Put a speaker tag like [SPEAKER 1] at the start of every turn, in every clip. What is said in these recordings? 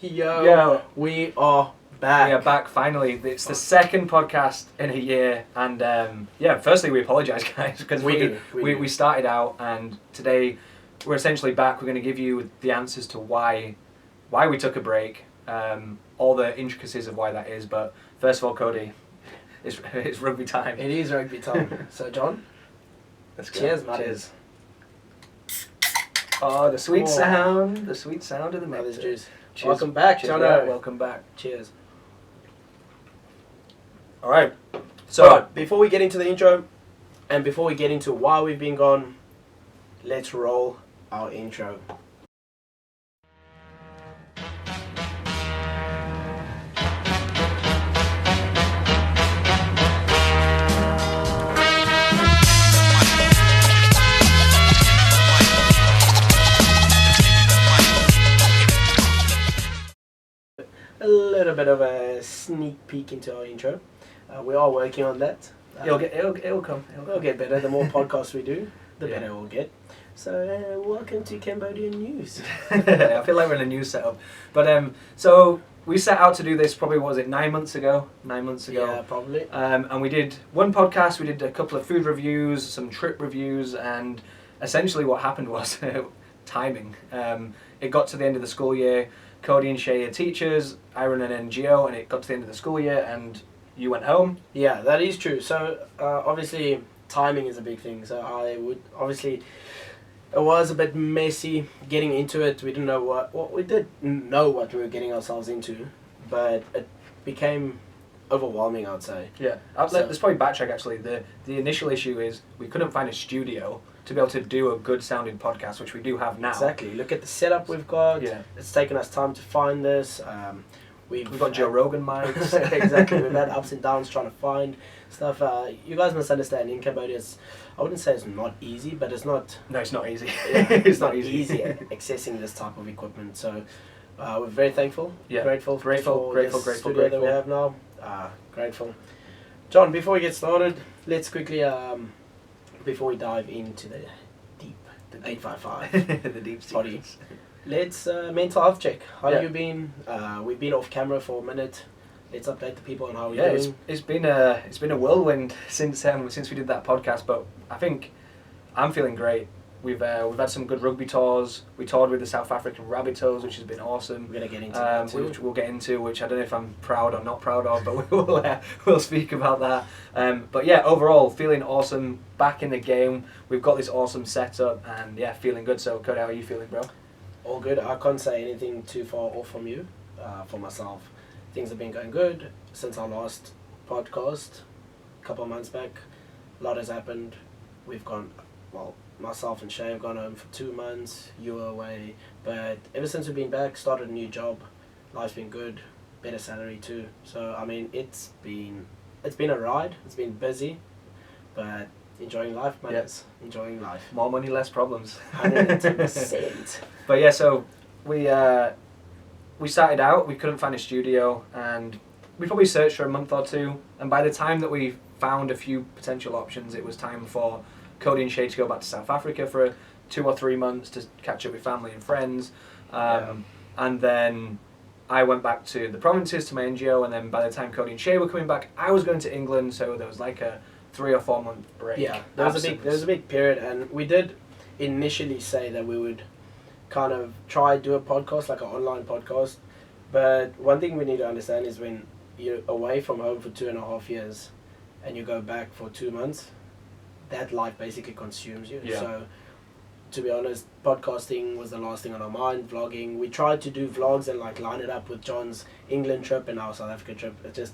[SPEAKER 1] Yo, we are back.
[SPEAKER 2] We are back finally. It's the second podcast in a year, and firstly we apologise, guys, because we started out, and today we're essentially back. We're going to give you the answers to why we took a break, all the intricacies of why that is. But first of all, Cody, it's rugby time.
[SPEAKER 1] It is rugby time. So John,
[SPEAKER 2] let's go.
[SPEAKER 1] Cheers, man.
[SPEAKER 2] Cheers. Oh, the sweet sound of the mix.
[SPEAKER 1] Cheers. Welcome back,
[SPEAKER 2] Cheers,
[SPEAKER 1] Jono.
[SPEAKER 2] welcome back.
[SPEAKER 1] Cheers.
[SPEAKER 2] All right. So
[SPEAKER 1] before we get into the intro, and before we get into why we've been gone, let's roll our intro. A little bit of a sneak peek into our intro. We are working on that.
[SPEAKER 2] It'll come.
[SPEAKER 1] It'll get better. The more podcasts we do, the better we'll get. So welcome to Cambodian News.
[SPEAKER 2] I feel like we're in a news setup. But so we set out to do this probably, what was it, 9 months ago? 9 months ago.
[SPEAKER 1] Yeah, probably.
[SPEAKER 2] And we did one podcast, we did a couple of food reviews, some trip reviews, and essentially what happened was timing. It got to the end of the school year. Cody and Shay are teachers, I run an NGO, and it got to the end of the school year and you went home.
[SPEAKER 1] Yeah, that is true. So obviously timing is a big thing. So I would obviously, it was a bit messy getting into it. We didn't know what we did know what we were getting ourselves into, but it became overwhelming, I'd say.
[SPEAKER 2] Yeah, let's probably backtrack actually. The initial issue is we couldn't find a studio to be able to do a good sounding podcast, which we do have now.
[SPEAKER 1] Exactly. Look at the setup we've got.
[SPEAKER 2] Yeah.
[SPEAKER 1] It's taken us time to find this.
[SPEAKER 2] We've got Joe Rogan mics.
[SPEAKER 1] Exactly. We've had ups and downs trying to find stuff. You guys must understand, in Cambodia, I wouldn't say it's not easy, but it's not...
[SPEAKER 2] No, it's not easy.
[SPEAKER 1] It's not easy accessing this type of equipment. So we're very thankful.
[SPEAKER 2] Yeah.
[SPEAKER 1] Grateful for the studio that we have now. Grateful. John, before we get started, let's quickly... before we dive into the deep 855
[SPEAKER 2] the deep
[SPEAKER 1] body,
[SPEAKER 2] secrets.
[SPEAKER 1] let's mental health check. How have you been? We've been off camera for a minute. Let's update the people on how we're doing.
[SPEAKER 2] It's been a whirlwind since we did that podcast, but I think I'm feeling great. We've had some good rugby tours. We toured with the South African Rabbitohs, which has been awesome.
[SPEAKER 1] We're gonna get into that too.
[SPEAKER 2] Which we'll get into, which I don't know if I'm proud or not proud of, but we'll speak about that. But yeah, overall feeling awesome. Back in the game. We've got this awesome setup, and yeah, feeling good. So, Cody, how are you feeling, bro?
[SPEAKER 1] All good. I can't say anything too far off from you. For myself, things have been going good since our last podcast, a couple of months back. A lot has happened. We've gone myself and Shay have gone home for 2 months. You were away, but ever since we've been back, started a new job. Life's been good, better salary too. So I mean, it's been a ride. It's been busy, but enjoying life, man.
[SPEAKER 2] Yes,
[SPEAKER 1] enjoying life.
[SPEAKER 2] More money, less problems.
[SPEAKER 1] 110%.
[SPEAKER 2] But yeah, so we started out. We couldn't find a studio, and we probably searched for a month or two. And by the time that we found a few potential options, it was time for Cody and Shay to go back to South Africa for 2 or 3 months to catch up with family and friends. And then I went back to the provinces to my NGO, and then by the time Cody and Shay were coming back, I was going to England, so there was like a 3 or 4 month break.
[SPEAKER 1] Yeah, there was a big period, and we did initially say that we would kind of try do a podcast, like an online podcast. But one thing we need to understand is when you're away from home for 2.5 years and you go back for 2 months, that life basically consumes you.
[SPEAKER 2] Yeah.
[SPEAKER 1] So to be honest, podcasting was the last thing on our mind. Vlogging, we tried to do vlogs and like line it up with John's England trip and our South Africa trip. It just,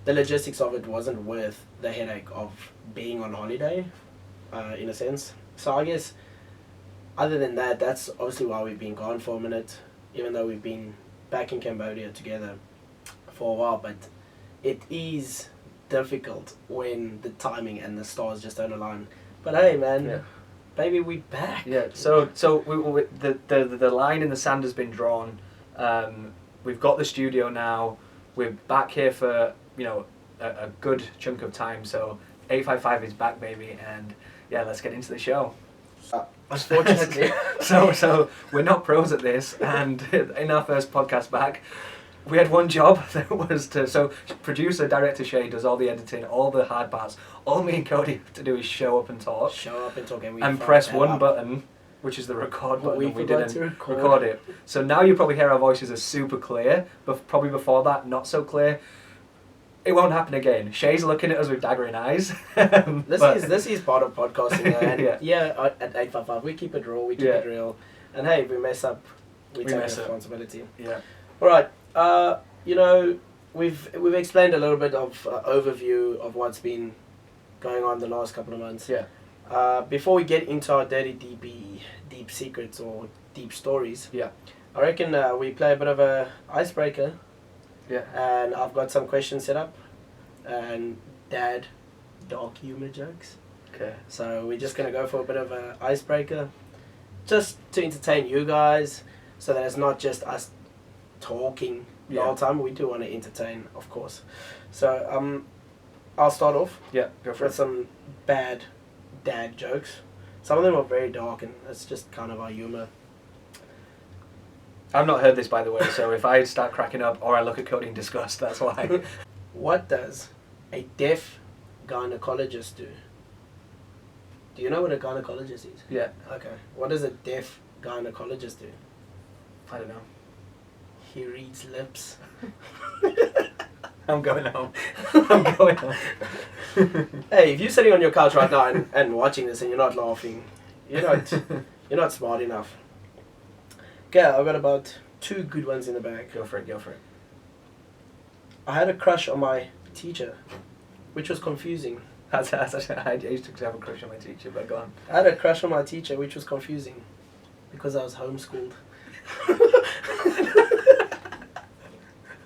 [SPEAKER 1] the logistics of it wasn't worth the headache of being on holiday, in a sense. So I guess other than that, that's obviously why we've been gone for a minute, even though we've been back in Cambodia together for a while. But it is difficult when the timing and the stars just don't align. But hey, man, baby, we back.
[SPEAKER 2] Yeah. So the line in the sand has been drawn. We've got the studio now. We're back here for a good chunk of time. So 855 is back, baby, and yeah, let's get into the show.
[SPEAKER 1] Unfortunately.
[SPEAKER 2] So we're not pros at this, and in our first podcast back, we had one job that was so producer, director Shay does all the editing, all the hard parts. All me and Cody have to do is show up and talk.
[SPEAKER 1] And
[SPEAKER 2] Press one button, which is the record
[SPEAKER 1] But
[SPEAKER 2] button,
[SPEAKER 1] we
[SPEAKER 2] and we
[SPEAKER 1] forgot
[SPEAKER 2] didn't
[SPEAKER 1] to
[SPEAKER 2] record it. So now you probably hear our voices are super clear, but probably before that, not so clear. It won't happen again. Shay's looking at us with daggering eyes.
[SPEAKER 1] This is part of podcasting, and
[SPEAKER 2] Yeah.
[SPEAKER 1] at 855 we keep it raw, we keep it real, and hey, if we mess up, we take
[SPEAKER 2] mess up.
[SPEAKER 1] responsibility.
[SPEAKER 2] Yeah.
[SPEAKER 1] All right. You know, we've explained a little bit of overview of what's been going on the last couple of months.
[SPEAKER 2] Yeah.
[SPEAKER 1] Before we get into our dirty, deep secrets or deep stories,
[SPEAKER 2] Yeah.
[SPEAKER 1] I reckon we play a bit of a icebreaker.
[SPEAKER 2] Yeah.
[SPEAKER 1] And I've got some questions set up, and dark humor jokes.
[SPEAKER 2] Okay.
[SPEAKER 1] So we're just gonna go for a bit of a icebreaker, just to entertain you guys, so that it's not just us talking the whole time. We do want to entertain, of course. So I'll start off.
[SPEAKER 2] Yeah. Go for
[SPEAKER 1] with
[SPEAKER 2] it.
[SPEAKER 1] some bad dad jokes. Some of them are very dark, and it's just kind of our humor.
[SPEAKER 2] I've not heard this, by the way, so if I start cracking up or I look at Cody in disgust, that's why.
[SPEAKER 1] What does a deaf gynecologist do? Do you know what a gynecologist is?
[SPEAKER 2] Yeah.
[SPEAKER 1] Okay. What does a deaf gynecologist do?
[SPEAKER 2] I don't know.
[SPEAKER 1] He reads lips.
[SPEAKER 2] I'm going home. I'm going home.
[SPEAKER 1] Hey, if you're sitting on your couch right now and watching this and you're not laughing, you're not smart enough. Okay, I've got about 2 good ones in the bag.
[SPEAKER 2] Go for it. Go for it.
[SPEAKER 1] I had a crush on my teacher, which was confusing.
[SPEAKER 2] That's actually, I used to have a crush on my teacher, but go on.
[SPEAKER 1] I had a crush on my teacher, which was confusing, because I was homeschooled.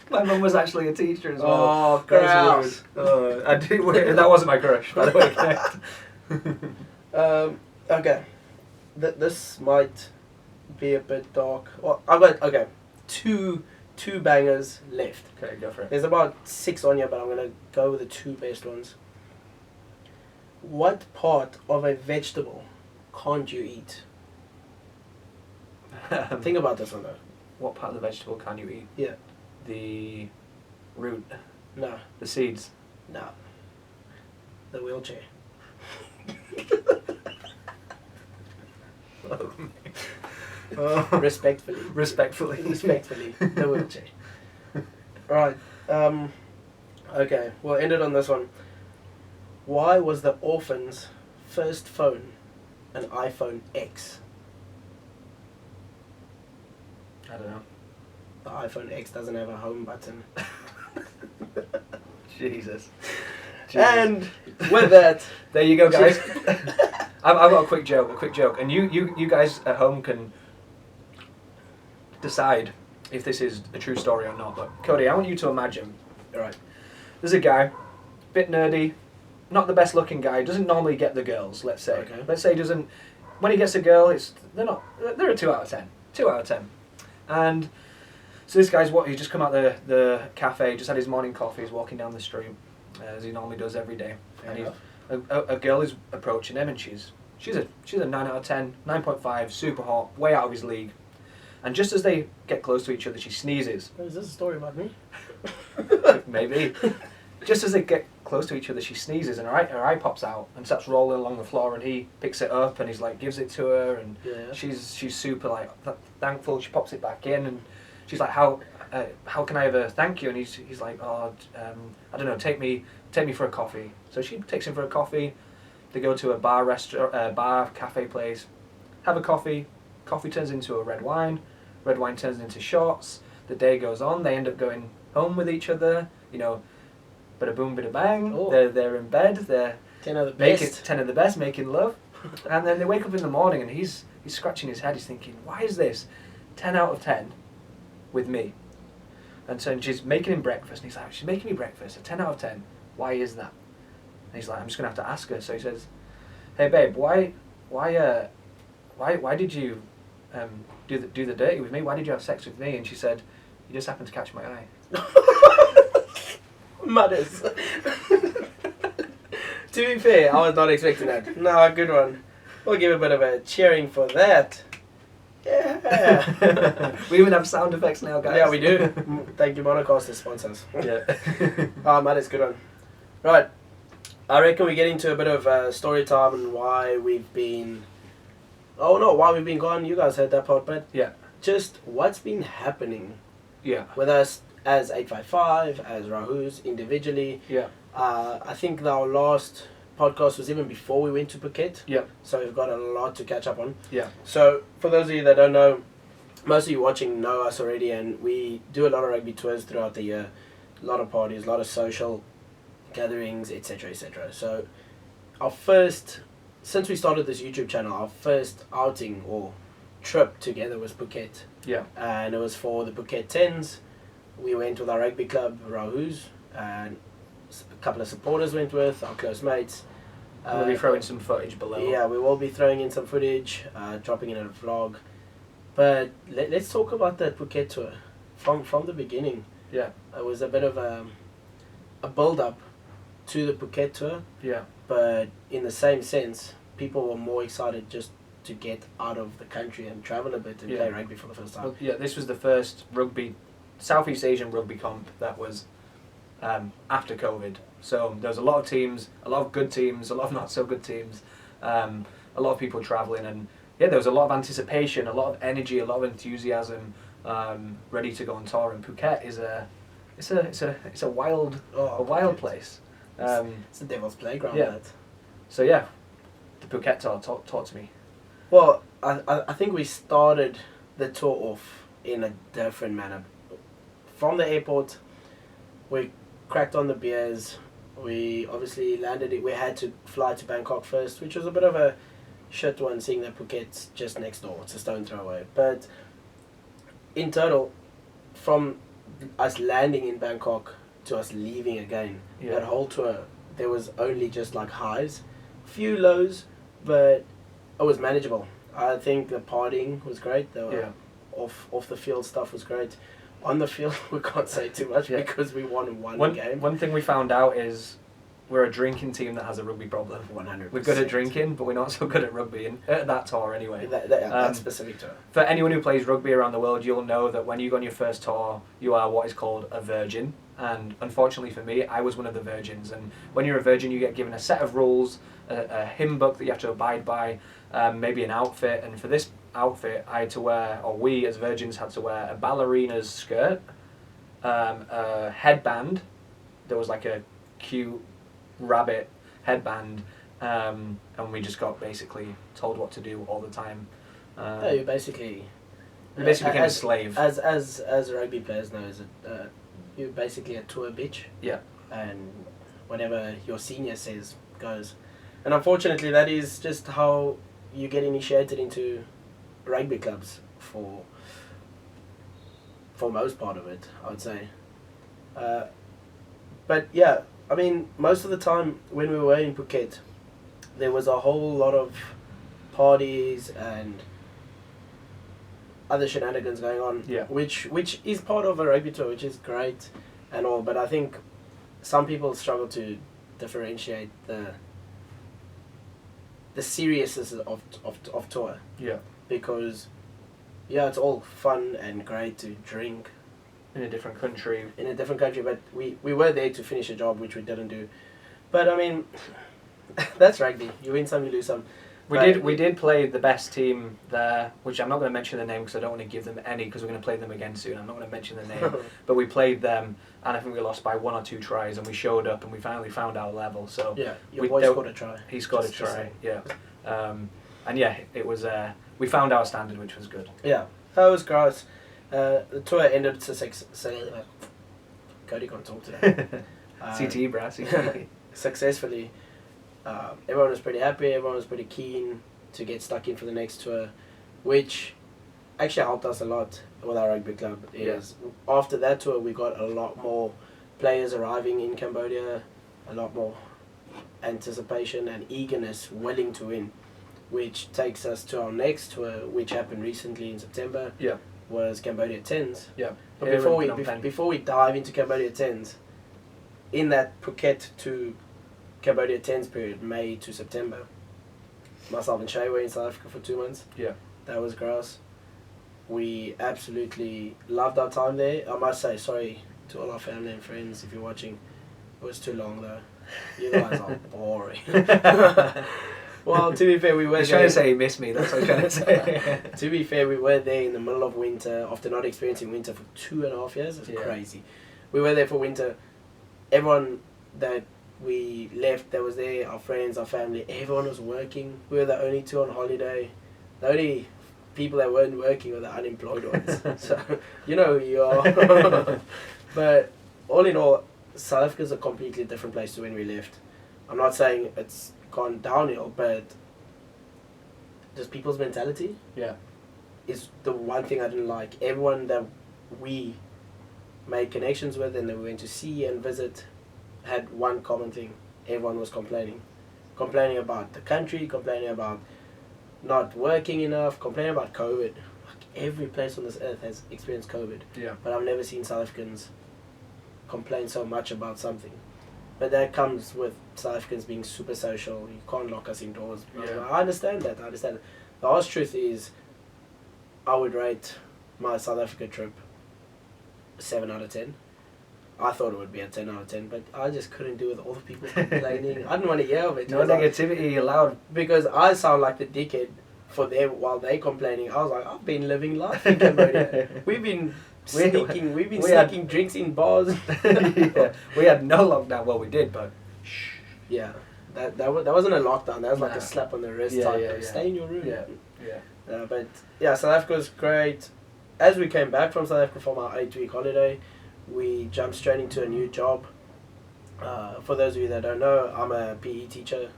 [SPEAKER 2] My mum was actually a teacher as well.
[SPEAKER 1] Oh, gross.
[SPEAKER 2] I did. That wasn't my crush, by the way.
[SPEAKER 1] Okay. This might be a bit dark. Well, I've got two bangers left.
[SPEAKER 2] Okay, go for it.
[SPEAKER 1] There's about 6 on here, but I'm gonna go with the 2 best ones. What part of a vegetable can't you eat? Think about this one though.
[SPEAKER 2] What part of the vegetable can you eat?
[SPEAKER 1] Yeah.
[SPEAKER 2] The root.
[SPEAKER 1] No.
[SPEAKER 2] The seeds.
[SPEAKER 1] No. The wheelchair. Respectfully.
[SPEAKER 2] Respectfully.
[SPEAKER 1] The wheelchair. Right. Okay, we'll end it on this one. Why was the orphan's first phone an iPhone X?
[SPEAKER 2] I don't know.
[SPEAKER 1] The iPhone X doesn't have a home button.
[SPEAKER 2] Jesus.
[SPEAKER 1] And with that,
[SPEAKER 2] there you go, guys. I've got a quick joke, and you guys at home can decide if this is a true story or not. But Cody, I want you to imagine.
[SPEAKER 1] all right.
[SPEAKER 2] There's a guy, bit nerdy, not the best looking guy. Doesn't normally get the girls. Let's say.
[SPEAKER 1] Okay.
[SPEAKER 2] Let's say he doesn't. When he gets a girl, they're a 2 out of 10. 2 out of 10. And so this guy's he's just come out the cafe, just had his morning coffee, he's walking down the street, as he normally does every day.
[SPEAKER 1] Fair
[SPEAKER 2] And
[SPEAKER 1] enough.
[SPEAKER 2] a girl is approaching him, and she's a 9 out of 10, 9.5, super hot, way out of his league. And just as they get close to each other, she sneezes.
[SPEAKER 1] Is this a story about me?
[SPEAKER 2] Maybe. Just as they get close to each other, she sneezes, and her eye pops out and starts rolling along the floor, and he picks it up and he's like gives it to her, and
[SPEAKER 1] Yeah.
[SPEAKER 2] she's super like thankful. She pops it back in, and she's like, how can I ever thank you? And he's like, I don't know, take me for a coffee. So she takes him for a coffee. They go to a bar cafe place, have a coffee. Coffee turns into a red wine. Red wine turns into shots. The day goes on. They end up going home with each other. You know, bada boom, bada bang.
[SPEAKER 1] Oh.
[SPEAKER 2] They're in bed. They're
[SPEAKER 1] 10 of the best.
[SPEAKER 2] 10 of the best, making love. And then they wake up in the morning, and he's scratching his head. He's thinking, why is this 10 out of 10 with me? And so she's making him breakfast, and he's like, she's making me breakfast, a 10 out of 10. Why is that? And he's like, I'm just gonna have to ask her. So he says, hey babe, why did you do the dirty with me? Why did you have sex with me? And she said, you just happened to catch my eye.
[SPEAKER 1] Mothers. To be fair, I was not expecting that. No, good one. We'll give a bit of a cheering for that. Yeah.
[SPEAKER 2] We even have sound effects now, guys.
[SPEAKER 1] Yeah, we do. Thank you, Monocost, the sponsors.
[SPEAKER 2] Yeah.
[SPEAKER 1] Oh, man, it's a good one. Right. I reckon we get into a bit of story time and why we've been... Oh, no, why we've been gone. You guys heard that part, but...
[SPEAKER 2] Yeah.
[SPEAKER 1] Just what's been happening
[SPEAKER 2] Yeah.
[SPEAKER 1] with us as 855, as Rahus, individually.
[SPEAKER 2] Yeah.
[SPEAKER 1] I think our last podcast was even before we went to Phuket.
[SPEAKER 2] Yeah.
[SPEAKER 1] So we've got a lot to catch up on.
[SPEAKER 2] Yeah.
[SPEAKER 1] So for those of you that don't know, most of you watching know us already, and we do a lot of rugby tours throughout the year. A lot of parties, a lot of social gatherings, etc., etc. So our first, since we started this YouTube channel, our first outing or trip together was Phuket.
[SPEAKER 2] Yeah.
[SPEAKER 1] And it was for the Phuket Tens. We went with our rugby club, Rahus, and a couple of supporters went with, our close mates.
[SPEAKER 2] We'll be throwing some footage below.
[SPEAKER 1] Yeah, we will be throwing in some footage, dropping in a vlog. But let's talk about that Phuket tour from the beginning.
[SPEAKER 2] Yeah.
[SPEAKER 1] It was a bit of a build-up to the Phuket tour,
[SPEAKER 2] Yeah.
[SPEAKER 1] but in the same sense, people were more excited just to get out of the country and travel a bit and
[SPEAKER 2] Yeah.
[SPEAKER 1] play rugby for the first time.
[SPEAKER 2] Well, yeah, this was the first Southeast Asian rugby comp that was after COVID. So there was a lot of teams, a lot of good teams, a lot of not so good teams, a lot of people travelling, and yeah, there was a lot of anticipation, a lot of energy, a lot of enthusiasm, ready to go on tour. And Phuket is it's a wild place.
[SPEAKER 1] It's the devil's playground.
[SPEAKER 2] Yeah.
[SPEAKER 1] That.
[SPEAKER 2] So yeah, the Phuket tour talk to me.
[SPEAKER 1] Well, I think we started the tour off in a different manner. From the airport, we cracked on the beers. We obviously landed it. We had to fly to Bangkok first, which was a bit of a shit one, seeing that Phuket's just next door. It's a stone throw away. But in total, from us landing in Bangkok to us leaving again,
[SPEAKER 2] Yeah.
[SPEAKER 1] that whole tour, there was only just like highs, few lows, but it was manageable. I think the partying was great. The
[SPEAKER 2] Yeah.
[SPEAKER 1] off the field stuff was great. On the field, we can't say too much
[SPEAKER 2] Yeah.
[SPEAKER 1] because we won one game.
[SPEAKER 2] One thing we found out is we're a drinking team that has a rugby problem.
[SPEAKER 1] 100%.
[SPEAKER 2] We're good at drinking, but we're not so good at rugby, and at that tour anyway.
[SPEAKER 1] That specific tour.
[SPEAKER 2] For anyone who plays rugby around the world, you'll know that when you go on your first tour, you are what is called a virgin. And unfortunately for me, I was one of the virgins. And when you're a virgin, you get given a set of rules, a hymn book that you have to abide by, maybe an outfit. And for this outfit, I had to wear, or we as virgins had to wear a ballerina's skirt, a headband. There was like a cute rabbit headband, and we just got basically told what to do all the time.
[SPEAKER 1] Yeah, you basically
[SPEAKER 2] We basically became a slave.
[SPEAKER 1] As rugby players know, you're basically a tour bitch.
[SPEAKER 2] Yeah.
[SPEAKER 1] And whatever your senior says goes. And unfortunately, that is just how you get initiated into rugby clubs for most part of it, I would say. But yeah, I mean, most of the time when we were in Phuket, there was a whole lot of parties and other shenanigans going on,
[SPEAKER 2] Yeah.
[SPEAKER 1] which is part of a rugby tour, which is great and all. But I think some people struggle to differentiate the seriousness of tour,
[SPEAKER 2] Yeah.
[SPEAKER 1] because yeah, it's all fun and great to drink
[SPEAKER 2] In a different country.
[SPEAKER 1] in a different country, but we were there to finish a job, which we didn't do. But I mean, that's rugby. You win some, you lose some.
[SPEAKER 2] We did play the best team there, which I'm not going to mention the name because I don't want to give them any, because we're going to play them again soon. I'm not going to mention the name, but we played them, and I think we lost by 1 or 2 tries, and we showed up, and we finally found our level. So
[SPEAKER 1] Yeah, your boy scored a try.
[SPEAKER 2] he scored a try, yeah. And yeah, it was we found our standard, which was good.
[SPEAKER 1] Yeah, that was gross. The tour ended Cody can't talk today.
[SPEAKER 2] CTE, bruh, CTE.
[SPEAKER 1] Successfully. Everyone was pretty happy, everyone was pretty keen to get stuck in for the next tour, which actually helped us a lot with our rugby club. After that tour, we got a lot more players arriving in Cambodia, a lot more anticipation and eagerness, willing to win, which takes us to our next tour, which happened recently in September.
[SPEAKER 2] Yeah.
[SPEAKER 1] Was Cambodia Tens.
[SPEAKER 2] Yeah.
[SPEAKER 1] But
[SPEAKER 2] Here
[SPEAKER 1] before
[SPEAKER 2] in
[SPEAKER 1] we
[SPEAKER 2] Phnom Penh.
[SPEAKER 1] before we dive into Cambodia Tens, in that Phuket to Cambodia Tens period, May to September, myself and Shay were in South Africa for 2 months.
[SPEAKER 2] Yeah.
[SPEAKER 1] That was gross. We absolutely loved our time there. I must say, sorry to all our family and friends if you're watching. It was too long though. You guys are boring. Well, to be fair, we were
[SPEAKER 2] He's trying to say he missed me, that's what I'm trying to say.
[SPEAKER 1] To be fair, we were there in the middle of winter after not experiencing winter for 2.5 years. It's crazy. We were there for winter. Everyone that we left that was there, our friends, our family, everyone was working. We were the only two on holiday. The only people that weren't working were the unemployed ones. So, you know who you are. But all in all, South Africa is a completely different place to when we left. I'm not saying it's gone downhill, but just people's mentality is the one thing I didn't like. Everyone that we made connections with and that we went to see and visit had one common thing. Everyone was complaining. Complaining about the country, complaining about not working enough, complaining about COVID. Like every place on this earth has experienced COVID.
[SPEAKER 2] Yeah.
[SPEAKER 1] But I've never seen South Africans complain so much about something. But that comes with South Africans being super social. You can't lock us indoors.
[SPEAKER 2] Yeah.
[SPEAKER 1] I understand that. The honest truth is, I would rate my South Africa trip 7 out of 10. I thought it would be a 10 out of 10, but I just couldn't do with all the people complaining. I didn't want to hear of it.
[SPEAKER 2] No negativity allowed.
[SPEAKER 1] Because I sound like the dickhead for them while they're complaining. I was like, I've been living life in Cambodia. We've been sneaking drinks in bars.
[SPEAKER 2] Yeah. We had no lockdown. Well, we did, but shh.
[SPEAKER 1] Yeah, that wasn't a lockdown. That was like a slap on the wrist type.
[SPEAKER 2] Yeah.
[SPEAKER 1] Stay in your room.
[SPEAKER 2] Yeah.
[SPEAKER 1] But yeah, South Africa was great. As we came back from South Africa from our 8-week holiday, we jumped straight into a new job. For those of you that don't know, I'm a PE teacher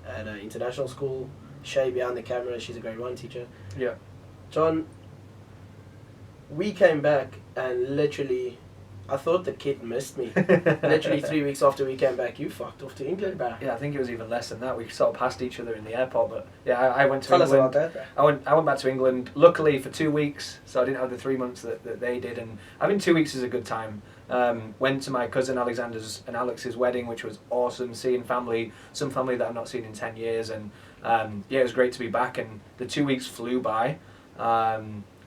[SPEAKER 1] at an international school. Shay behind the camera, she's a grade 1 teacher.
[SPEAKER 2] Yeah.
[SPEAKER 1] John, we came back and literally, I thought the kid missed me. Literally 3 weeks after we came back, you fucked off to England, bro.
[SPEAKER 2] Yeah, I think it was even less than that. We sort of passed each other in the airport, but yeah, I went to
[SPEAKER 1] Tell
[SPEAKER 2] England.
[SPEAKER 1] us about that, bro.
[SPEAKER 2] I went back to England, luckily for 2 weeks, so I didn't have the 3 months that they did, and I think 2 weeks is a good time. Went to my cousin Alexander's and Alex's wedding, which was awesome, seeing family, some family that I've not seen in 10 years, and yeah, it was great to be back, and the 2 weeks flew by.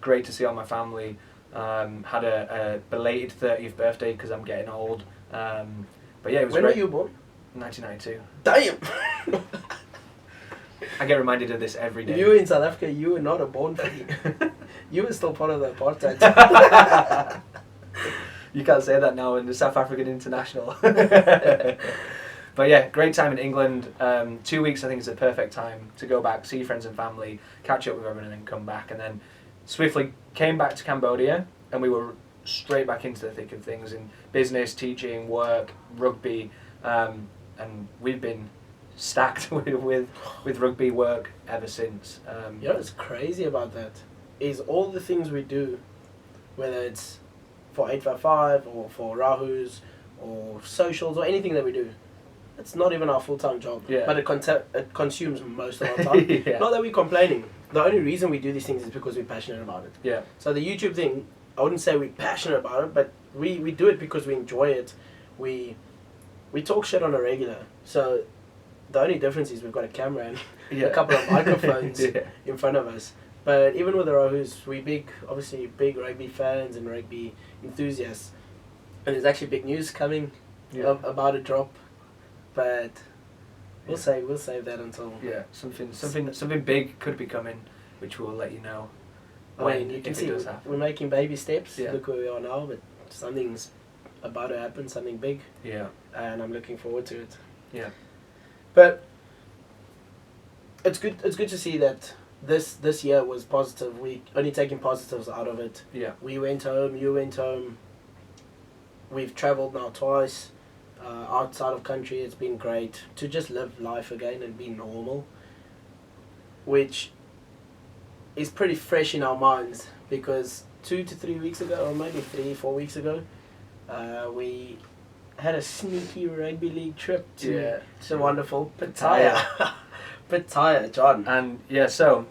[SPEAKER 2] Great to see all my family. Had a belated 30th birthday because I'm getting old. But yeah, it was
[SPEAKER 1] When
[SPEAKER 2] great.
[SPEAKER 1] were you born?
[SPEAKER 2] 1992.
[SPEAKER 1] Damn!
[SPEAKER 2] I get reminded of this every day.
[SPEAKER 1] If you were in South Africa, you were not a born baby. You were still part of the apartheid.
[SPEAKER 2] You can't say that now in the South African international. But yeah, great time in England. 2 weeks I think is the perfect time to go back, see friends and family, catch up with everyone, and then come back. And then swiftly came back to Cambodia, and we were straight back into the thick of things in business, teaching, work, rugby, and we've been stacked with rugby work ever since.
[SPEAKER 1] You know what's crazy about that is all the things we do, whether it's for 855 or for Rahus or socials or anything that we do, it's not even our full-time job,
[SPEAKER 2] Yeah.
[SPEAKER 1] but it consumes most of our time.
[SPEAKER 2] Yeah.
[SPEAKER 1] Not that we're complaining. The only reason we do these things is because we're passionate about it.
[SPEAKER 2] Yeah.
[SPEAKER 1] So the YouTube thing, I wouldn't say we're passionate about it, but we do it because we enjoy it. We talk shit on a regular. So the only difference is we've got a camera and a couple of microphones in front of us. But even with the Rahus, we're obviously big rugby fans and rugby enthusiasts. And there's actually big news coming about a drop. But we'll save that until
[SPEAKER 2] something big could be coming, which we'll let you know.
[SPEAKER 1] I mean, you can see we're making baby steps.
[SPEAKER 2] Yeah.
[SPEAKER 1] Look where we are now, but something's about to happen, something big.
[SPEAKER 2] Yeah.
[SPEAKER 1] And I'm looking forward to it.
[SPEAKER 2] Yeah.
[SPEAKER 1] But it's good to see that this year was positive. We only taking positives out of it.
[SPEAKER 2] Yeah.
[SPEAKER 1] We went home, you went home. We've travelled now twice. Outside of country, it's been great to just live life again and be normal, which is pretty fresh in our minds because 2 to 3 weeks ago, or maybe 3-4 weeks ago, we had a sneaky rugby league trip to the wonderful Pattaya. Pattaya, John.
[SPEAKER 2] And yeah, so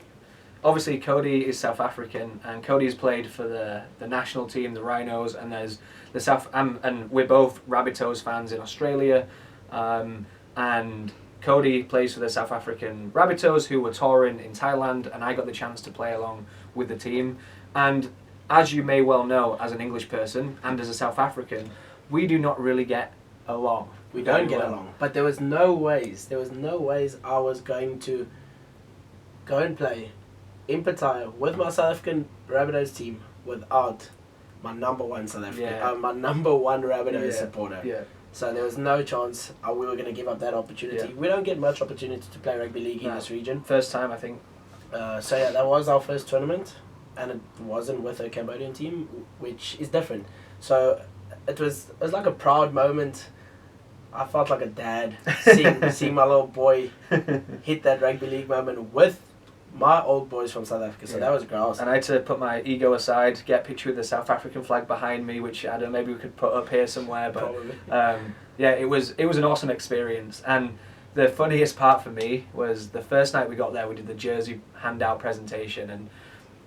[SPEAKER 2] obviously Cody is South African, and Cody's played for the national team, the Rhinos, and there's the and we're both Rabbitohs fans in Australia, and Cody plays for the South African Rabbitohs, who were touring in Thailand, and I got the chance to play along with the team. And as you may well know, as an English person and as a South African, we do not really get along.
[SPEAKER 1] We don't get along. But there was no ways I was going to go and play in Pattaya with my South African Rabbitohs team without my number one South African, my number one Rabbitohs supporter.
[SPEAKER 2] Yeah.
[SPEAKER 1] So there was no chance we were going to give up that opportunity.
[SPEAKER 2] Yeah.
[SPEAKER 1] We don't get much opportunity to play rugby league in this region.
[SPEAKER 2] First time, I think.
[SPEAKER 1] So yeah, that was our first tournament, and it wasn't with a Cambodian team, which is different. So it was like a proud moment. I felt like a dad seeing my little boy hit that rugby league moment with my old boys from South Africa. So that was gross.
[SPEAKER 2] And I had to put my ego aside, get a picture with the South African flag behind me, which I don't know, maybe we could put up here somewhere. But yeah, it was an awesome experience. And the funniest part for me was the first night we got there, we did the jersey handout presentation, and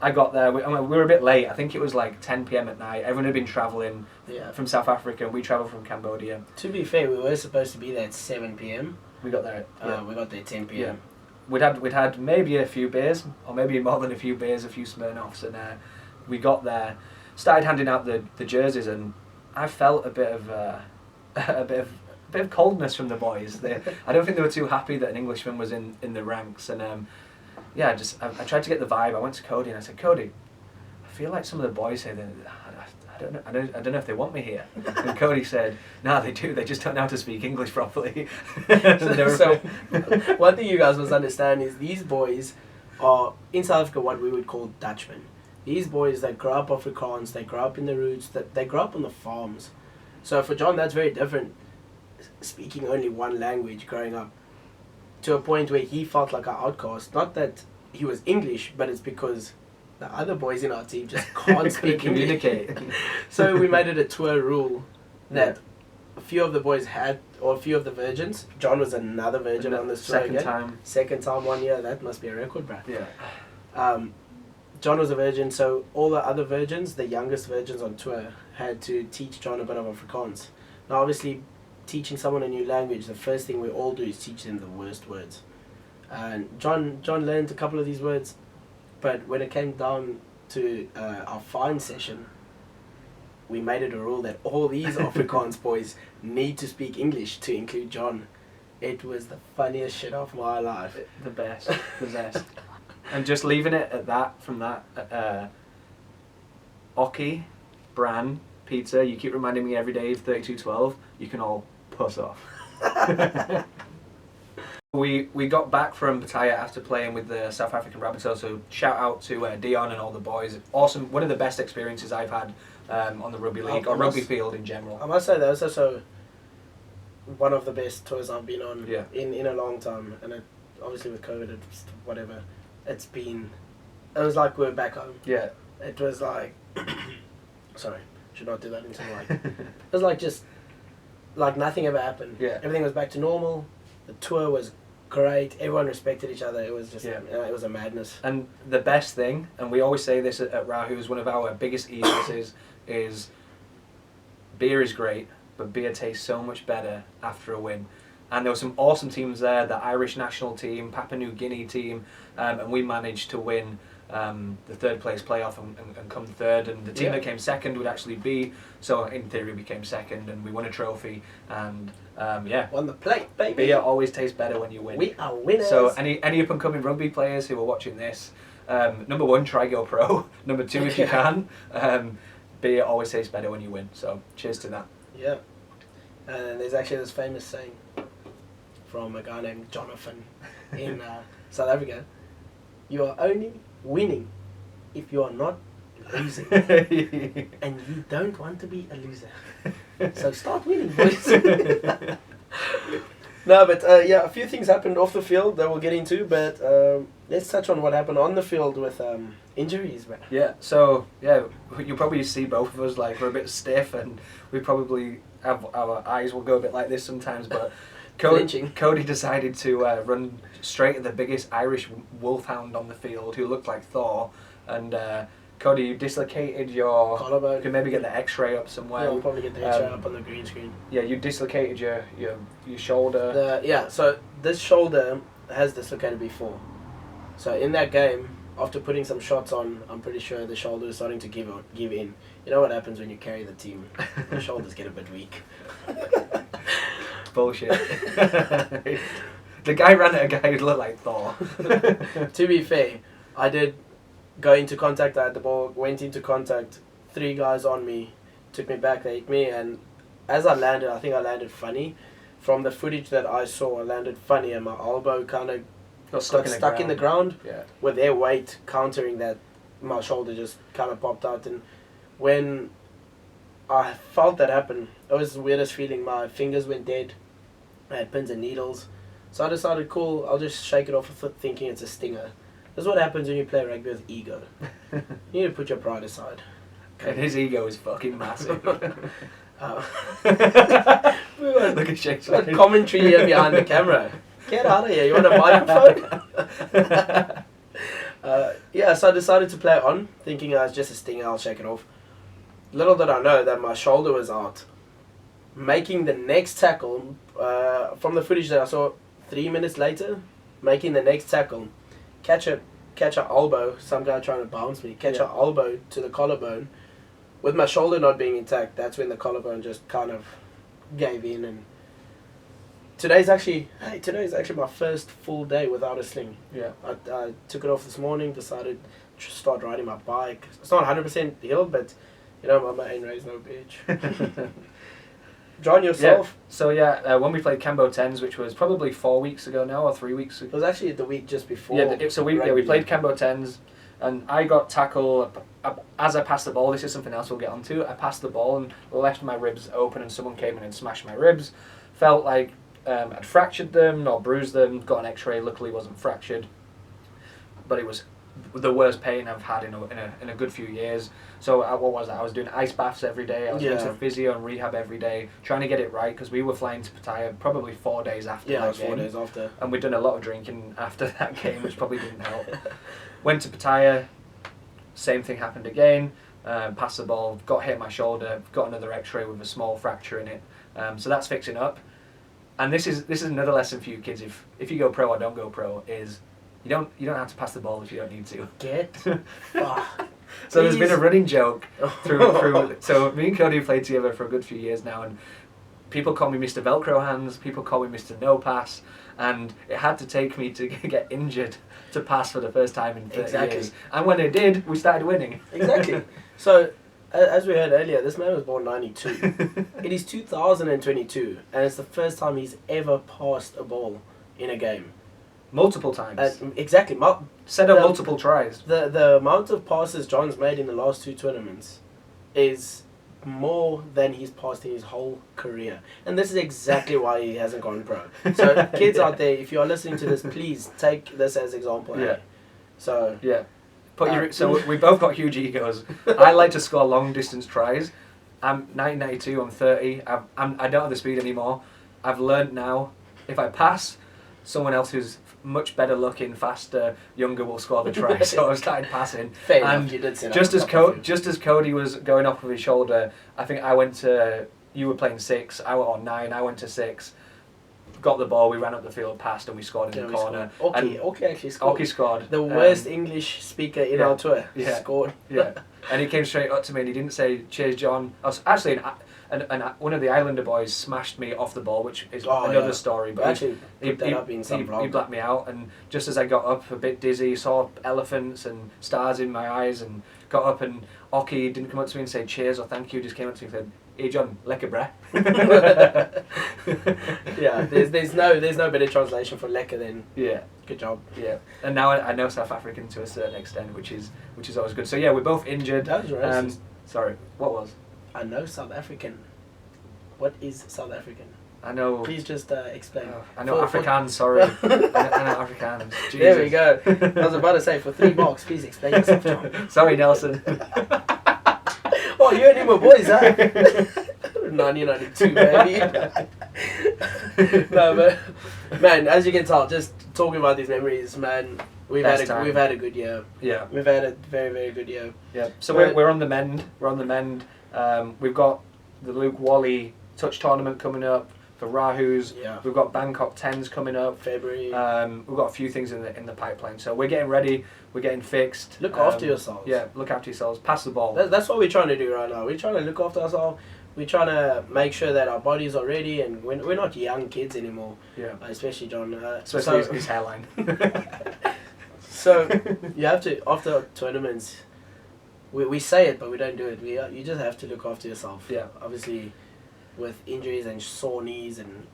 [SPEAKER 2] I got there, we were a bit late. I think it was like 10 p.m. at night. Everyone had been travelling from South Africa. We travelled from Cambodia.
[SPEAKER 1] To be fair, we were supposed to be there at 7 p.m.
[SPEAKER 2] We got there
[SPEAKER 1] we got there at 10 p.m.
[SPEAKER 2] Yeah. We'd had maybe a few beers, or maybe more than a few beers, a few Smirnoffs, and we got there, started handing out the jerseys, and I felt a bit of coldness from the boys. I don't think they were too happy that an Englishman was in the ranks, and I tried to get the vibe. I went to Cody and I said, Cody, I feel like some of the boys say that I don't know if they want me here. And Cody said, no, they do. They just don't know how to speak English properly.
[SPEAKER 1] So one thing you guys must understand is these boys are in South Africa what we would call Dutchmen. These boys that grow up Afrikaans, they grow up in the roots, that they grow up on the farms. So for John, that's very different. Speaking only one language growing up, to a point where he felt like an outcast. Not that he was English, but it's because the other boys in our team just can't speak
[SPEAKER 2] communicate.
[SPEAKER 1] So we made it a tour rule that a few of the boys had, or a few of the virgins. John was another virgin on this tour again. Second time 1 year. That must be a record, bro.
[SPEAKER 2] Yeah.
[SPEAKER 1] John was a virgin, so all the other virgins, the youngest virgins on tour, had to teach John a bit of Afrikaans. Now, obviously, teaching someone a new language, the first thing we all do is teach them the worst words. And John learned a couple of these words, but when it came down to our fine session, we made it a rule that all these Afrikaans boys need to speak English to include John. It was the funniest shit of my life.
[SPEAKER 2] The best. And just leaving it at that, from that, Oki, Bran, Pizza, you keep reminding me every day of 3212, you can all puss off. We got back from Pattaya after playing with the South African Rabbitohs, so shout out to Dion and all the boys. Awesome, one of the best experiences I've had on the rugby league, or rugby field in general.
[SPEAKER 1] I must say that was also one of the best tours I've been on in a long time, and it, obviously with COVID, it's whatever, it was like we were back home.
[SPEAKER 2] Yeah.
[SPEAKER 1] It was like, sorry, should not do that into the mic. It was like just, like nothing ever happened.
[SPEAKER 2] Yeah.
[SPEAKER 1] Everything was back to normal. The tour was great. Everyone respected each other. It was just, it was a madness.
[SPEAKER 2] And the best thing, and we always say this at Rahus, one of our biggest ethos is beer is great, but beer tastes so much better after a win. And there were some awesome teams there, the Irish national team, Papua New Guinea team, and we managed to win the third place playoff and come third, and the team that came second would actually be, so in theory we came second and we won a trophy, and
[SPEAKER 1] won the plate, baby.
[SPEAKER 2] Beer always tastes better when you win.
[SPEAKER 1] We are winners.
[SPEAKER 2] So any up and coming rugby players who are watching this, number one, try go pro. Number two, if you can, beer always tastes better when you win. So cheers to that.
[SPEAKER 1] Yeah. And there's actually this famous saying from a guy named Jonathan in South Africa: you are only winning if you are not losing. And you don't want to be a loser. So start winning, boys. No, but a few things happened off the field that we'll get into, but let's touch on what happened on the field with injuries, man.
[SPEAKER 2] Yeah, so, you'll probably see both of us, like, we're a bit stiff, and we probably have, our eyes will go a bit like this sometimes, but Cody decided to run straight at the biggest Irish wolfhound on the field, who looked like Thor, and Cody, you dislocated your... You
[SPEAKER 1] collarbone.
[SPEAKER 2] can maybe get the X-ray up somewhere.
[SPEAKER 1] Yeah, we'll probably get the X-ray up on the green screen.
[SPEAKER 2] Yeah, you dislocated your shoulder.
[SPEAKER 1] So this shoulder has dislocated before. So in that game, after putting some shots on, I'm pretty sure the shoulder is starting to give in. You know what happens when you carry the team? The shoulders get a bit weak.
[SPEAKER 2] Bullshit. The guy ran at a guy who looked like Thor.
[SPEAKER 1] To be fair, I did go into contact. I had the ball, went into contact. 3 guys on me, took me back, they hit me, and as I landed, I think I landed funny. From the footage that I saw, I landed funny, and my elbow kind of got stuck in the ground.
[SPEAKER 2] Yeah.
[SPEAKER 1] With their weight countering that, my shoulder just kind of popped out. And when I felt that happen, it was the weirdest feeling. My fingers went dead. I had pins and needles. So I decided, cool, I'll just shake it off thinking it's a stinger. This is what happens when you play rugby with ego. You need to put your pride aside.
[SPEAKER 2] And his ego is fucking massive. Look at Shane's
[SPEAKER 1] got commentary here behind the camera. Get out of here, you want a microphone? So I decided to play it on, thinking it's just a stinger, I'll shake it off. Little did I know that my shoulder was out. Making the next tackle, from the footage that I saw 3 minutes later, making the next tackle, catch a elbow, some guy trying to bounce me, catch a elbow to the collarbone, with my shoulder not being intact. That's when the collarbone just kind of gave in. And today's actually my first full day without a sling.
[SPEAKER 2] Yeah.
[SPEAKER 1] I took it off this morning, decided to start riding my bike. It's not 100% healed, but my main raise no bitch. John, yourself?
[SPEAKER 2] Yeah. So when we played Cambo 10s, which was probably 4 weeks ago now, or 3 weeks ago.
[SPEAKER 1] It was actually the week just before.
[SPEAKER 2] We played Cambo 10s, and I got tackled as I passed the ball. This is something else we'll get onto. I passed the ball and left my ribs open, and someone came in and smashed my ribs. Felt like I'd fractured them or bruised them. Got an X-ray. Luckily, it wasn't fractured, but it was the worst pain I've had in a good few years. So what was that? I was doing ice baths every day. I was going to physio and rehab every day, trying to get it right, because we were flying to Pattaya probably 4 days after that game.
[SPEAKER 1] 4 days after.
[SPEAKER 2] And we'd done a lot of drinking after that game, which probably didn't help. Went to Pattaya, same thing happened again. Passed the ball, got hit my shoulder, got another X-ray with a small fracture in it. So that's fixing up. And this is another lesson for you kids. If you go pro or don't go pro, is you don't have to pass the ball if you don't need to.
[SPEAKER 1] Get
[SPEAKER 2] So there's been a running joke through. So me and Cody played together for a good few years now, and people call me Mr. Velcro Hands. People call me Mr. No Pass, and it had to take me to get injured to pass for the first time in 30 years. And when it did, we started winning.
[SPEAKER 1] Exactly. So, as we heard earlier, this man was born 92. It is 2022, and it's the first time he's ever passed a ball in a game.
[SPEAKER 2] Multiple times.
[SPEAKER 1] Exactly.
[SPEAKER 2] Set up multiple tries.
[SPEAKER 1] The amount of passes John's made in the last 2 tournaments is more than he's passed in his whole career. And this is exactly why he hasn't gone pro. So kids out there, if you are listening to this, please take this as example.
[SPEAKER 2] Yeah.
[SPEAKER 1] So
[SPEAKER 2] yeah. So we both got huge egos. I like to score long distance tries. I'm 1992, I'm 30. I don't have the speed anymore. I've learned now, if I pass, someone else who's much better looking, faster, younger will score the try. So I started passing.
[SPEAKER 1] Fair enough, you did say that.
[SPEAKER 2] Just as Cody was going off with his shoulder, I think I went to, you were playing 6, I went on 9, I went to 6, got the ball, we ran up the field, passed, and we scored in the corner.
[SPEAKER 1] Oki actually scored.
[SPEAKER 2] Oki scored.
[SPEAKER 1] The worst English speaker in our tour scored.
[SPEAKER 2] Yeah. And he came straight up to me and he didn't say, "Cheers, John." Actually, and one of the Islander boys smashed me off the ball, which is another story. But
[SPEAKER 1] he
[SPEAKER 2] blacked me out, and just as I got up, a bit dizzy, saw elephants and stars in my eyes, and got up, and Oki didn't come up to me and say cheers or thank you, just came up to me and said, "Hey John, lekker breh."
[SPEAKER 1] Yeah, there's no better translation for lekker than good job.
[SPEAKER 2] Yeah, and now I know South African to a certain extent, which is always good. So yeah, we're both injured.
[SPEAKER 1] That was racist.
[SPEAKER 2] Sorry, what was?
[SPEAKER 1] I know South African. What is South African?
[SPEAKER 2] I know.
[SPEAKER 1] Please just explain.
[SPEAKER 2] I know Afrikaans, sorry. I know Afrikaans. Jesus.
[SPEAKER 1] There we go. I was about to say, for 3 marks, please explain yourself, John.
[SPEAKER 2] Sorry, Nelson.
[SPEAKER 1] Oh, you and him were boys, huh? 1992, baby. No, but, man, as you can tell, just talking about these memories, man, We've
[SPEAKER 2] best
[SPEAKER 1] had
[SPEAKER 2] time.
[SPEAKER 1] we've had a good year.
[SPEAKER 2] Yeah.
[SPEAKER 1] We've had a very, very good year.
[SPEAKER 2] Yeah. So
[SPEAKER 1] But-
[SPEAKER 2] we're on the mend. We're on the mend. We've got the Luke Wally Touch tournament coming up for Rahu's.
[SPEAKER 1] Yeah.
[SPEAKER 2] We've got Bangkok 10s coming up.
[SPEAKER 1] February.
[SPEAKER 2] We've got a few things in the pipeline. So we're getting ready. We're getting fixed.
[SPEAKER 1] Look after yourselves.
[SPEAKER 2] Yeah. Look after yourselves. Pass the ball.
[SPEAKER 1] That's what we're trying to do right now. We're trying to look after ourselves. We're trying to make sure that our bodies are ready, and we're not young kids anymore.
[SPEAKER 2] Yeah.
[SPEAKER 1] Especially John.
[SPEAKER 2] Especially his hairline.
[SPEAKER 1] So you have to, after tournaments, we say it but we don't do it. You just have to look after yourself.
[SPEAKER 2] Yeah.
[SPEAKER 1] Obviously, with injuries and sore knees and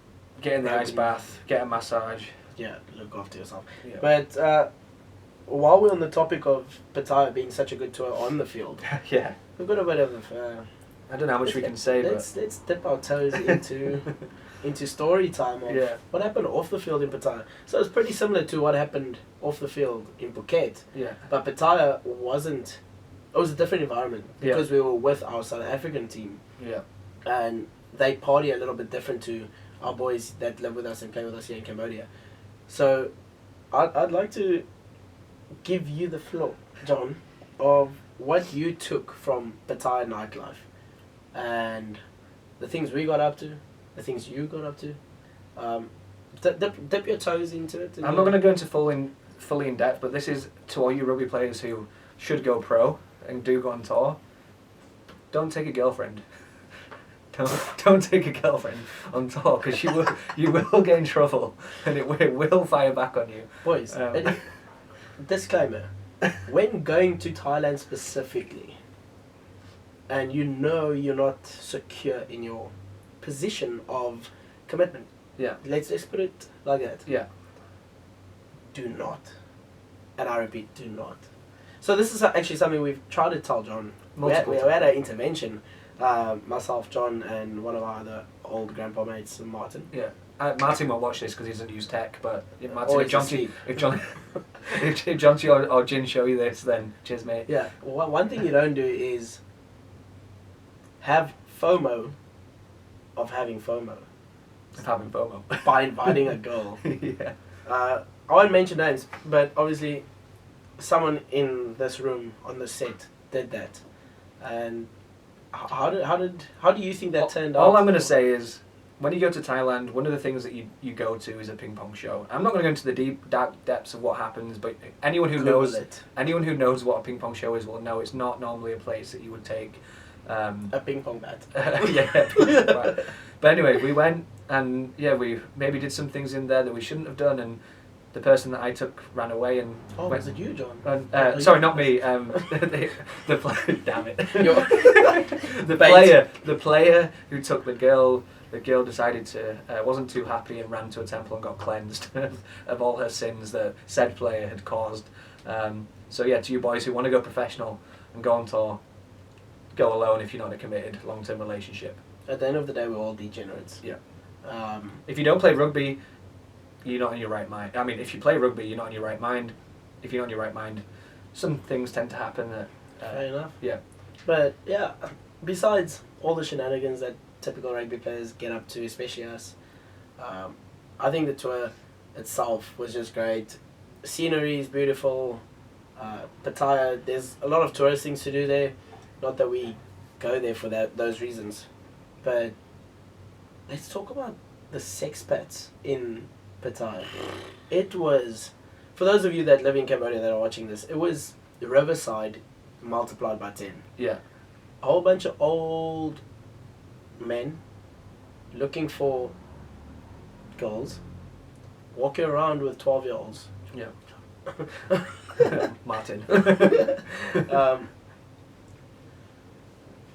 [SPEAKER 2] Get in the ice bath. Get a massage.
[SPEAKER 1] yeah, look after yourself.
[SPEAKER 2] Yeah.
[SPEAKER 1] But while we're on the topic of Pattaya being such a good tour on the field,
[SPEAKER 2] Yeah.
[SPEAKER 1] we've got a bit of.
[SPEAKER 2] I don't know how much we can say,
[SPEAKER 1] let's dip our toes into story time of
[SPEAKER 2] Yeah.
[SPEAKER 1] what happened off the field in Pattaya. So it's pretty similar to what happened off the field in Phuket.
[SPEAKER 2] Yeah.
[SPEAKER 1] But Pattaya wasn't. It was a different environment
[SPEAKER 2] Yeah.
[SPEAKER 1] because we were with our South African team,
[SPEAKER 2] Yeah.
[SPEAKER 1] and they party a little bit different to our boys that live with us and play with us here in Cambodia. So, I'd like to give you the floor, John, of what you took from Pattaya nightlife, and the things we got up to, the things you got up to. Dip your toes into it.
[SPEAKER 2] I'm not going to go into fully in depth, but this is to all you rugby players who should go pro and do go on tour. Don't take a girlfriend. Don't take a girlfriend on tour because you will get in trouble and it will fire back on you.
[SPEAKER 1] Boys, disclaimer. When going to Thailand specifically, and you know you're not secure in your position of commitment,
[SPEAKER 2] Yeah.
[SPEAKER 1] let's put it like that.
[SPEAKER 2] Yeah.
[SPEAKER 1] Do not, and I repeat, do not. So this is actually something we've tried to tell John. We had
[SPEAKER 2] Multiple
[SPEAKER 1] an intervention, myself, John, and one of our other old grandpa mates, Martin.
[SPEAKER 2] Yeah. Martin won't watch this because he doesn't use tech, but Martin,
[SPEAKER 1] Always
[SPEAKER 2] if John, if John or Jin show you this, then cheers, mate.
[SPEAKER 1] Yeah, one thing you don't do is have FOMO of having FOMO
[SPEAKER 2] Of having FOMO.
[SPEAKER 1] by inviting a girl.
[SPEAKER 2] Yeah.
[SPEAKER 1] I won't mention names, but obviously someone in this room on the set did that. And how do you think that turned out?
[SPEAKER 2] All I'm going to say is, when you go to Thailand, one of the things that you go to is a ping pong show. I'm not going to go into the deep dark depths of what happens, but anyone who
[SPEAKER 1] Google
[SPEAKER 2] knows
[SPEAKER 1] it.
[SPEAKER 2] anyone who knows what a ping pong show is will know it's not normally a place that you would take.
[SPEAKER 1] A ping pong bat.
[SPEAKER 2] Yeah. Right. But anyway, we went and we maybe did some things in there that we shouldn't have done, and the person that I took ran away and.
[SPEAKER 1] Oh,
[SPEAKER 2] went,
[SPEAKER 1] was it you, John?
[SPEAKER 2] sorry, not me. The player. Damn it.
[SPEAKER 1] Bait.
[SPEAKER 2] The player who took the girl decided to wasn't too happy and ran to a temple and got cleansed of all her sins that said player had caused. So yeah, to you boys who want to go professional and go on tour, go alone if you're not in a committed long-term relationship.
[SPEAKER 1] At the end of the day, we're all degenerates.
[SPEAKER 2] Yeah.
[SPEAKER 1] Um,
[SPEAKER 2] If you don't play rugby, you're not in your right mind. I mean, if you play rugby, you're not in your right mind. If you're not in your right mind, some things tend to happen that.
[SPEAKER 1] fair enough.
[SPEAKER 2] Yeah.
[SPEAKER 1] But yeah, besides all the shenanigans that typical rugby players get up to, especially us, I think the tour itself was just great. Scenery is beautiful. Pattaya, there's a lot of tourist things to do there. Not that we go there for those reasons, but let's talk about the sexpats in Pattaya. It was, for those of you that live in Cambodia that are watching this, it was the Riverside multiplied by 10.
[SPEAKER 2] Yeah.
[SPEAKER 1] A whole bunch of old men looking for girls, walking around with 12-year-olds.
[SPEAKER 2] Yeah. Martin.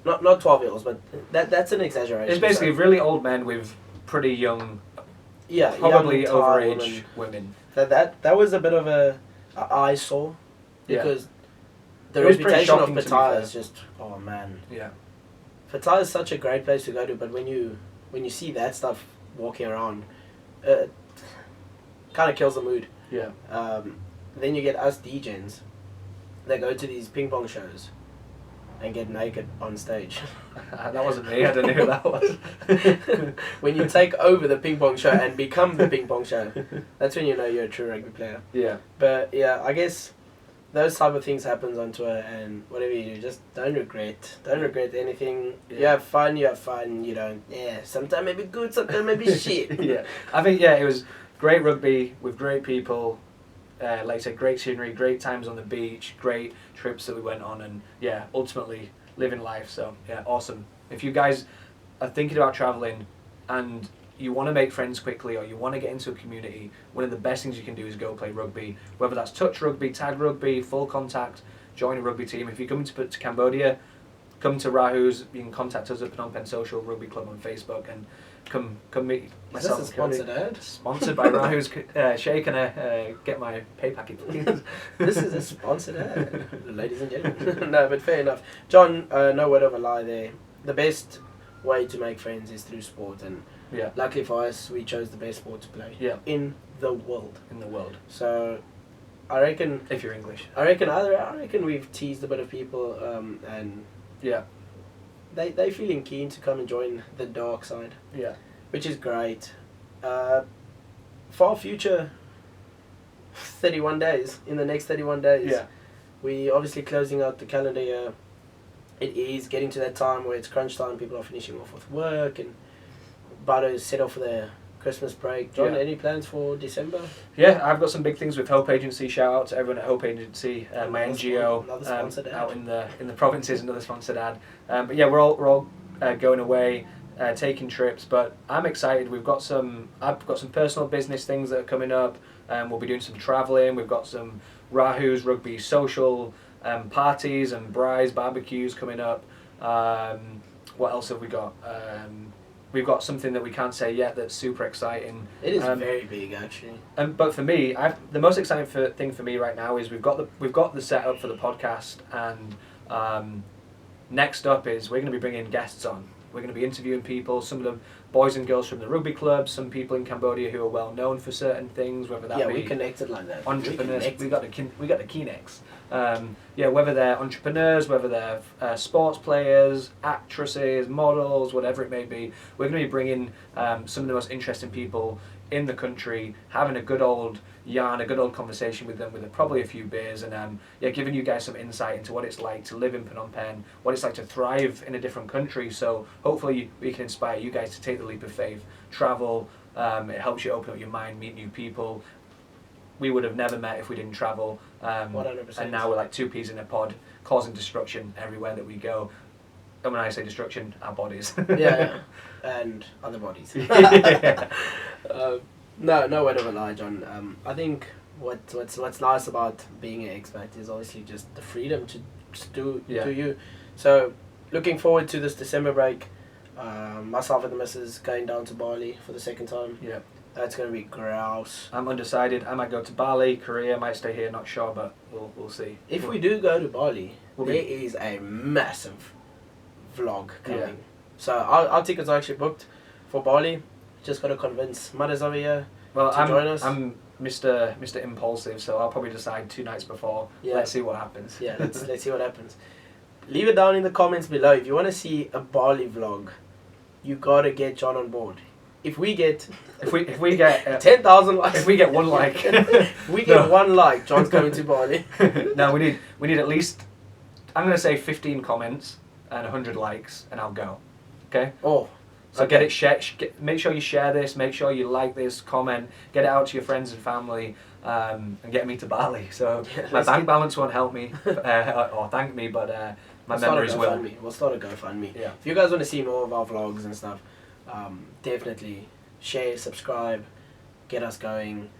[SPEAKER 1] Not 12-year-olds, but that's an exaggeration.
[SPEAKER 2] It's basically really old men with pretty young,
[SPEAKER 1] yeah,
[SPEAKER 2] probably
[SPEAKER 1] young Thai
[SPEAKER 2] overage women.
[SPEAKER 1] That was a bit of a eyesore
[SPEAKER 2] Yeah.
[SPEAKER 1] because the
[SPEAKER 2] It was pretty
[SPEAKER 1] reputation of
[SPEAKER 2] shocking, to be
[SPEAKER 1] Pattaya
[SPEAKER 2] fair.
[SPEAKER 1] is just, oh man.
[SPEAKER 2] Yeah.
[SPEAKER 1] Pattaya is such a great place to go to, but when you see that stuff walking around, kind of kills the mood.
[SPEAKER 2] Yeah.
[SPEAKER 1] Then you get us degens that go to these ping pong shows, and get naked on stage.
[SPEAKER 2] That wasn't me. I don't know who that was.
[SPEAKER 1] When you take over the ping pong show and become the ping pong show, that's when you know you're a true rugby player.
[SPEAKER 2] Yeah.
[SPEAKER 1] But yeah, I guess those type of things happens on tour, and whatever you do, just don't regret. Don't regret anything.
[SPEAKER 2] Yeah.
[SPEAKER 1] You have fun. You don't. Yeah, sometimes maybe good, sometimes maybe shit.
[SPEAKER 2] Yeah. I think it was great rugby with great people. Like I said, great scenery, great times on the beach, great trips that we went on, and yeah, ultimately living life. So yeah, awesome. If you guys are thinking about traveling and you want to make friends quickly, or you want to get into a community, one of the best things you can do is go play rugby. Whether that's touch rugby, tag rugby, full contact, join a rugby team. If you come to Cambodia, come to Rahu's. You can contact us at Phnom Penh Social Rugby Club on Facebook, and come meet myself.
[SPEAKER 1] Is this a sponsored ad?
[SPEAKER 2] Sponsored by Rahu's Shake. Can I get my pay packet, please?
[SPEAKER 1] This is a sponsored ad, ladies and gentlemen. No, but fair enough. John, no word of a lie there. The best way to make friends is through sport, and
[SPEAKER 2] Yeah.
[SPEAKER 1] luckily for us, we chose the best sport to play in the world.
[SPEAKER 2] In the world.
[SPEAKER 1] So, I reckon
[SPEAKER 2] If you're English.
[SPEAKER 1] I reckon we've teased a bit of people, and
[SPEAKER 2] Yeah.
[SPEAKER 1] they feeling keen to come and join the dark side,
[SPEAKER 2] Yeah.
[SPEAKER 1] which is great. Far future, 31 days. In the next 31 days,
[SPEAKER 2] Yeah.
[SPEAKER 1] we obviously closing out the calendar year. It is getting to that time where it's crunch time. People are finishing off with work and about to set off for their Christmas break. John,
[SPEAKER 2] Yeah.
[SPEAKER 1] any plans for December?
[SPEAKER 2] Yeah, I've got some big things with Hope Agency. Shout out to everyone at Hope Agency, my NGO,
[SPEAKER 1] Another sponsored ad.
[SPEAKER 2] out in the provinces. Another sponsored ad. But yeah, we're all going away, taking trips. But I'm excited. I've got some personal business things that are coming up. We'll be doing some traveling. We've got some Rahu's Rugby Social parties and Bry's barbecues coming up. What else have we got? We've got something that we can't say yet that's super exciting.
[SPEAKER 1] It is very big, actually.
[SPEAKER 2] But for me, the most exciting thing for me right now is we've got the setup for the podcast, and next up is we're going to be bringing guests on. We're going to be interviewing people, some of them boys and girls from the rugby club, some people in Cambodia who are well known for certain things, whether that be
[SPEAKER 1] we connected like that.
[SPEAKER 2] entrepreneurs. We got the Kinex. Whether they're entrepreneurs, whether they're sports players, actresses, models, whatever it may be, we're going to be bringing some of the most interesting people in the country, having a good old yarn, a good old conversation with them with probably a few beers, and giving you guys some insight into what it's like to live in Phnom Penh, what it's like to thrive in a different country. So hopefully we can inspire you guys to take the leap of faith, travel. It helps you open up your mind, meet new people. We would have never met if we didn't travel.
[SPEAKER 1] 100%.
[SPEAKER 2] And now we're like two peas in a pod, causing destruction everywhere that we go. And when I say destruction, our bodies.
[SPEAKER 1] Yeah, and other bodies. No word of a lie, John. I think what's nice about being an expat is obviously just the freedom to do you. So looking forward to this December break. Myself and the missus going down to Bali for the second time.
[SPEAKER 2] Yeah.
[SPEAKER 1] That's going to be grouse.
[SPEAKER 2] I'm undecided. I might go to Bali, Korea, might stay here, not sure, but we'll see.
[SPEAKER 1] If we do go to Bali, there is a massive vlog coming.
[SPEAKER 2] Yeah.
[SPEAKER 1] So our tickets are actually booked for Bali. Just got to convince mothers over here to join us.
[SPEAKER 2] I'm Mr. Impulsive, so I'll probably decide 2 nights before.
[SPEAKER 1] Yeah.
[SPEAKER 2] Let's see what happens.
[SPEAKER 1] Yeah, let's see what happens. Leave it down in the comments below. If you want to see a Bali vlog, you got to get John on board. If we get 10,000 likes,
[SPEAKER 2] if we get 1 like,
[SPEAKER 1] if we get 1 like, John's coming to Bali.
[SPEAKER 2] No, we need at least, I'm gonna say 15 comments and 100 likes, and I'll go. Okay.
[SPEAKER 1] Oh.
[SPEAKER 2] So get it shared. Make sure you share this. Make sure you like this, comment, get it out to your friends and family, and get me to Bali. So my bank balance won't help me or thank me, but my memories will.
[SPEAKER 1] We'll start a GoFundMe.
[SPEAKER 2] Yeah.
[SPEAKER 1] If you guys want to see more of our vlogs and stuff, definitely share, subscribe, get us going.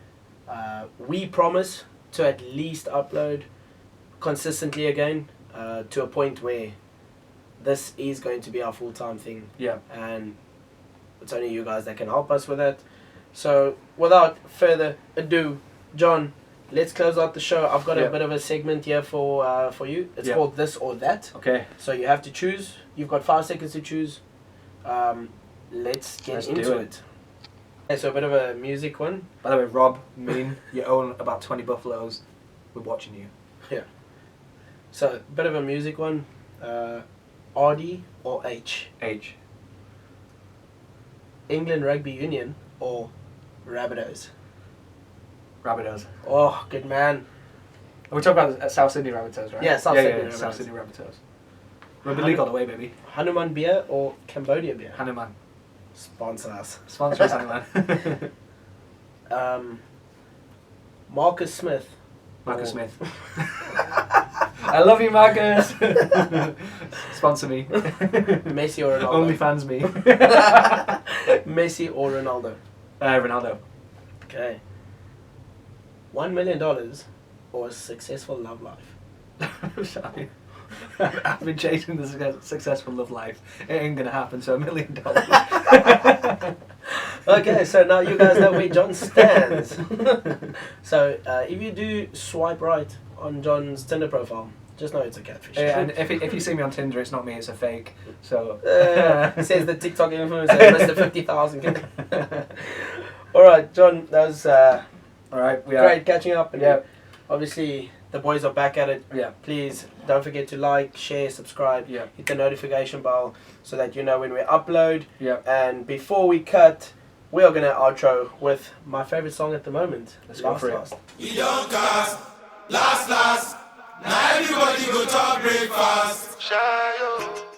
[SPEAKER 1] We promise to at least upload consistently again, to a point where this is going to be our full-time thing.
[SPEAKER 2] Yeah.
[SPEAKER 1] And it's only you guys that can help us with that. So without further ado, John, let's close out the show. I've got a bit of a segment here for you. It's called This or That.
[SPEAKER 2] Okay.
[SPEAKER 1] So you have to choose. You've got 5 seconds to choose. Let's get into it. Okay, so a bit of a music one.
[SPEAKER 2] By the way, Rob, mean you own about 20 buffaloes. We're watching you.
[SPEAKER 1] Yeah. So a bit of a music one. RD or H?
[SPEAKER 2] H.
[SPEAKER 1] England Rugby Union or Rabbitohs?
[SPEAKER 2] Rabbitohs.
[SPEAKER 1] Oh, good man.
[SPEAKER 2] We're talking about South Sydney Rabbitohs, right?
[SPEAKER 1] Yeah, South Sydney
[SPEAKER 2] South
[SPEAKER 1] Rabbitohs.
[SPEAKER 2] Sydney Rabbitohs. Rugby League all the way, baby.
[SPEAKER 1] Hanuman beer or Cambodia beer?
[SPEAKER 2] Hanuman.
[SPEAKER 1] Sponsor us.
[SPEAKER 2] Sponsor us, Hanuman.
[SPEAKER 1] Marcus Smith.
[SPEAKER 2] Marcus
[SPEAKER 1] or-
[SPEAKER 2] Smith. I love you, Marcus. Sponsor me.
[SPEAKER 1] Messi or Ronaldo?
[SPEAKER 2] Only fans me.
[SPEAKER 1] Messi or Ronaldo?
[SPEAKER 2] Ronaldo.
[SPEAKER 1] Okay. $1 million or a successful love life?
[SPEAKER 2] I've been chasing the successful love life. It ain't gonna happen, so $1 million.
[SPEAKER 1] Okay, so now you guys know where John stands. So if you do swipe right on John's Tinder profile, just know it's a catfish.
[SPEAKER 2] Yeah, and if you see me on Tinder, it's not me, it's a fake. So
[SPEAKER 1] says the TikTok influencer, Mr. 50,000. All right, John, that was
[SPEAKER 2] all right, we are.
[SPEAKER 1] great catching up. And
[SPEAKER 2] Yeah.
[SPEAKER 1] obviously, the boys are back at it.
[SPEAKER 2] Yeah.
[SPEAKER 1] Please don't forget to like, share, subscribe,
[SPEAKER 2] Yeah.
[SPEAKER 1] hit the notification bell so that you know when we upload.
[SPEAKER 2] Yeah.
[SPEAKER 1] And before we cut, we are going to outro with my favorite song at the moment.
[SPEAKER 2] Let's go for it.
[SPEAKER 1] Last.
[SPEAKER 3] We don't cast, last. Now everybody go to breakfast. Shayo.